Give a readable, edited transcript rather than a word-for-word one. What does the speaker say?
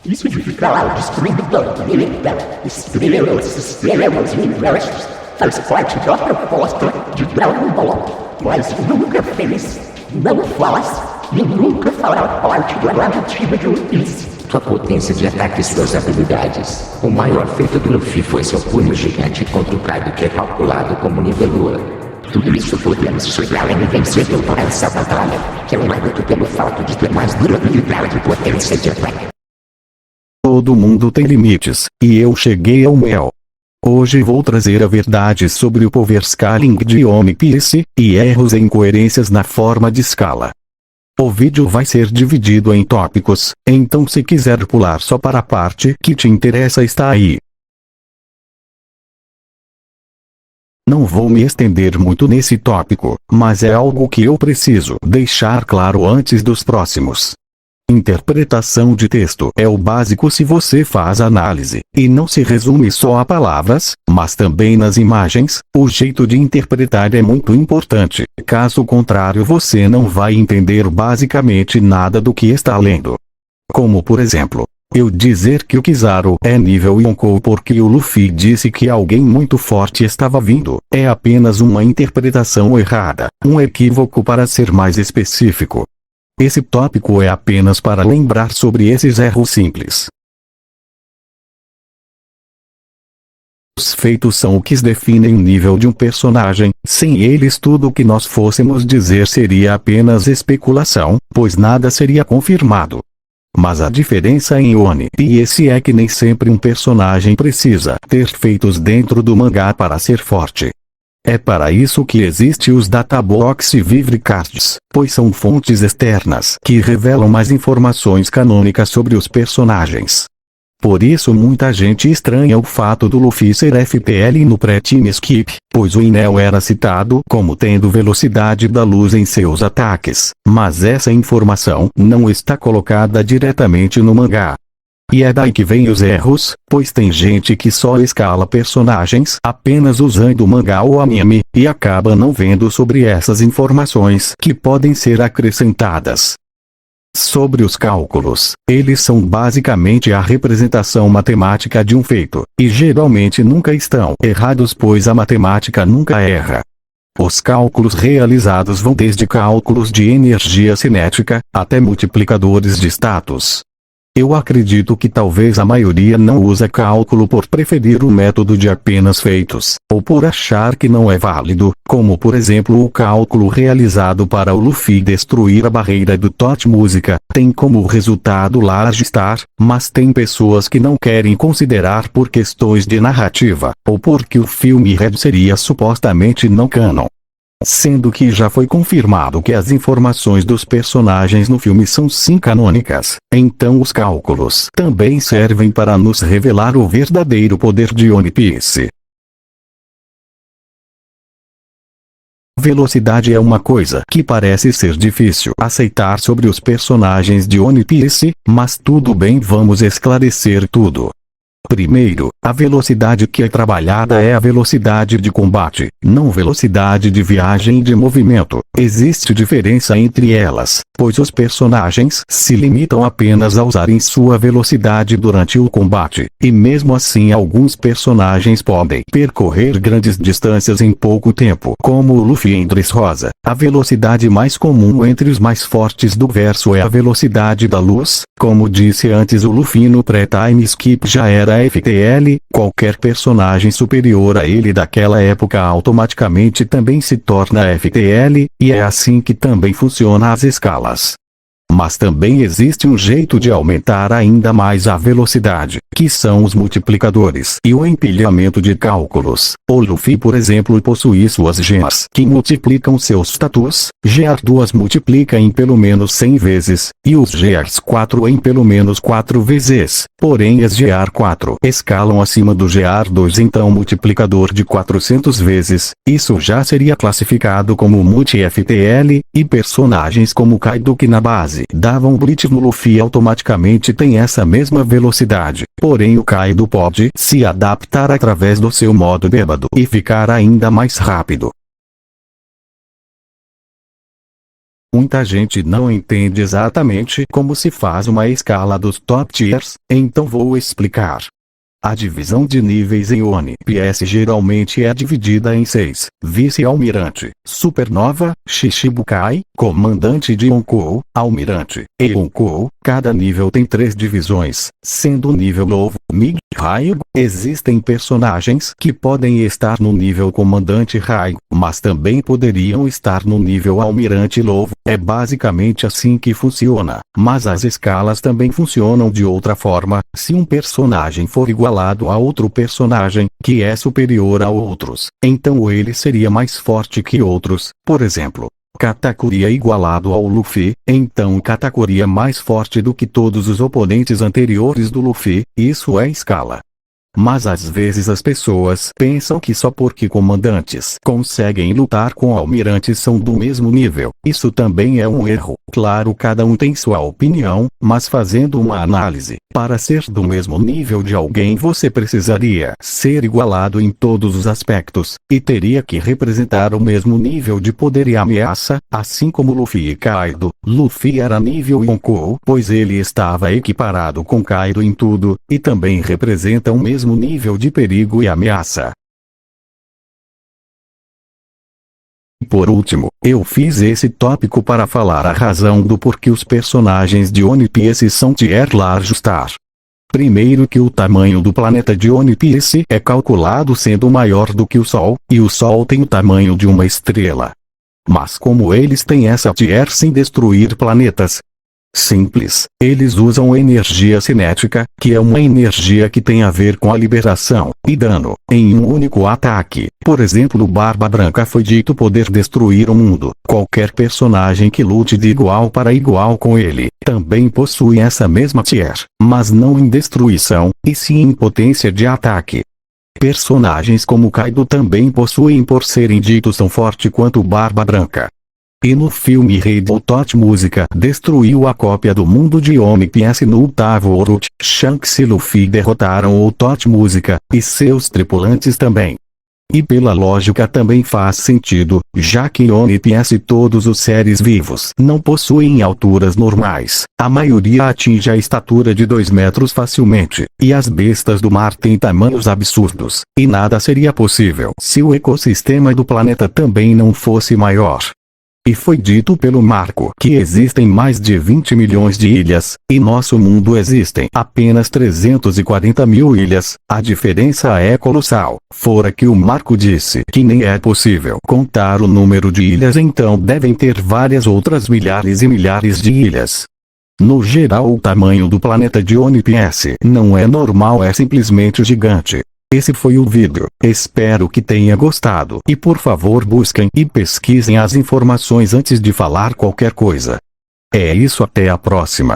Isso de ficar lá destruindo tanto estrelas e universos faz parte da proposta de Dragon Ball, mas nunca fez, não faz e nunca fará parte da narrativa de One Piece. Sua potência de ataque e suas habilidades. O maior feito do Luffy foi seu punho gigante contra o Kaido, que é calculado como nível Lua. Tudo isso podemos chegar a invencível para essa batalha, que é um hábito pelo fato de ter mais durabilidade e potência de ataque. Todo mundo tem limites, e eu cheguei ao meu. Hoje vou trazer a verdade sobre o powerscaling de One Piece, e erros e incoerências na forma de escala. O vídeo vai ser dividido em tópicos, então se quiser pular só para a parte que te interessa está aí. Não vou me estender muito nesse tópico, mas é algo que eu preciso deixar claro antes dos próximos. Interpretação de texto é o básico se você faz análise, e não se resume só a palavras, mas também nas imagens. O jeito de interpretar é muito importante, caso contrário você não vai entender basicamente nada do que está lendo. Como por exemplo, eu dizer que o Kizaru é nível Yonkou porque o Luffy disse que alguém muito forte estava vindo, é apenas uma interpretação errada, um equívoco para ser mais específico. Esse tópico é apenas para lembrar sobre esses erros simples. Os feitos são o que definem o nível de um personagem, sem eles tudo o que nós fôssemos dizer seria apenas especulação, pois nada seria confirmado. Mas a diferença em One Piece é que nem sempre um personagem precisa ter feitos dentro do mangá para ser forte. É para isso que existe os Databox e Vivrecards, pois são fontes externas que revelam mais informações canônicas sobre os personagens. Por isso muita gente estranha o fato do Luffy ser FTL no pré-time skip, pois o Enel era citado como tendo velocidade da luz em seus ataques, mas essa informação não está colocada diretamente no mangá. E é daí que vem os erros, pois tem gente que só escala personagens apenas usando o mangá ou anime, e acaba não vendo sobre essas informações que podem ser acrescentadas. Sobre os cálculos, eles são basicamente a representação matemática de um feito, e geralmente nunca estão errados pois a matemática nunca erra. Os cálculos realizados vão desde cálculos de energia cinética, até multiplicadores de status. Eu acredito que talvez a maioria não usa cálculo por preferir o método de apenas feitos, ou por achar que não é válido, como por exemplo o cálculo realizado para o Luffy destruir a barreira do Tot Música, tem como resultado Large Star, mas tem pessoas que não querem considerar por questões de narrativa, ou porque o filme Red seria supostamente não canon. Sendo que já foi confirmado que as informações dos personagens no filme são sim canônicas, então os cálculos também servem para nos revelar o verdadeiro poder de One Piece. Velocidade é uma coisa que parece ser difícil aceitar sobre os personagens de One Piece, mas tudo bem, vamos esclarecer tudo. Primeiro, a velocidade que é trabalhada é a velocidade de combate, não velocidade de viagem e de movimento. Existe diferença entre elas, pois os personagens se limitam apenas a usarem sua velocidade durante o combate, e mesmo assim alguns personagens podem percorrer grandes distâncias em pouco tempo, como o Luffy em Dressrosa. A velocidade mais comum entre os mais fortes do verso é a velocidade da luz. Como disse antes, o Luffy no pré-time skip já era FTL, qualquer personagem superior a ele daquela época automaticamente também se torna FTL, e é assim que também funciona as escalas. Mas também existe um jeito de aumentar ainda mais a velocidade, que são os multiplicadores e o empilhamento de cálculos. O Luffy, por exemplo, possui suas gemas que multiplicam seus status. GR2 multiplica em pelo menos 100 vezes, e os GR4 em pelo menos 4 vezes. Porém as GR4 escalam acima do GR2, então multiplicador de 400 vezes. Isso já seria classificado como multi-FTL, e personagens como Kaido que na base davam blitz no Luffy automaticamente tem essa mesma velocidade. Porém o Kaido pode se adaptar através do seu modo bêbado e ficar ainda mais rápido. Muita gente não entende exatamente como se faz uma escala dos top tiers, então vou explicar. A divisão de níveis em One Piece geralmente é dividida em 6: Vice-Almirante, Supernova, Shichibukai, Comandante de Yonkou, Almirante, e Yonkou. Cada nível tem 3 divisões, sendo o nível Low, Mid, High. Existem personagens que podem estar no nível Comandante High, mas também poderiam estar no nível Almirante Low. É basicamente assim que funciona, mas as escalas também funcionam de outra forma. Se um personagem for igualado a outro personagem, que é superior a outros, então ele seria mais forte que outros. Por exemplo, Katakuri é igualado ao Luffy, então Katakuri é mais forte do que todos os oponentes anteriores do Luffy. Isso é escala. Mas às vezes as pessoas pensam que só porque comandantes conseguem lutar com almirantes são do mesmo nível. Isso também é um erro. Claro, cada um tem sua opinião, mas fazendo uma análise, para ser do mesmo nível de alguém você precisaria ser igualado em todos os aspectos, e teria que representar o mesmo nível de poder e ameaça, assim como Luffy e Kaido. Luffy era nível Yonkou, pois ele estava equiparado com Kaido em tudo, e também representa o mesmo nível de perigo e ameaça. Por último, eu fiz esse tópico para falar a razão do porquê os personagens de One Piece são tier large star. Primeiro que o tamanho do planeta de One Piece é calculado sendo maior do que o Sol, e o Sol tem o tamanho de uma estrela. Mas como eles têm essa tier sem destruir planetas? Simples, eles usam energia cinética, que é uma energia que tem a ver com a liberação e dano em um único ataque. Por exemplo, o Barba Branca foi dito poder destruir o mundo. Qualquer personagem que lute de igual para igual com ele também possui essa mesma tier, mas não em destruição, e sim em potência de ataque. Personagens como Kaido também possuem por serem ditos tão forte quanto o Barba Branca. E no filme Rei do Tot Música destruiu a cópia do mundo de One Piece no 8º Orochi. Shanks e Luffy derrotaram o Tot Música, e seus tripulantes também. E pela lógica também faz sentido, já que em One Piece todos os seres vivos não possuem alturas normais. A maioria atinge a estatura de 2 metros facilmente, e as bestas do mar têm tamanhos absurdos, e nada seria possível se o ecossistema do planeta também não fosse maior. E foi dito pelo Marco que existem mais de 20 milhões de ilhas, e nosso mundo existem apenas 340 mil ilhas. A diferença é colossal. Fora que o Marco disse que nem é possível contar o número de ilhas, então devem ter várias outras milhares e milhares de ilhas. No geral, o tamanho do planeta de One Piece não é normal, é simplesmente gigante. Esse foi o vídeo, espero que tenha gostado e por favor busquem e pesquisem as informações antes de falar qualquer coisa. É isso, até a próxima.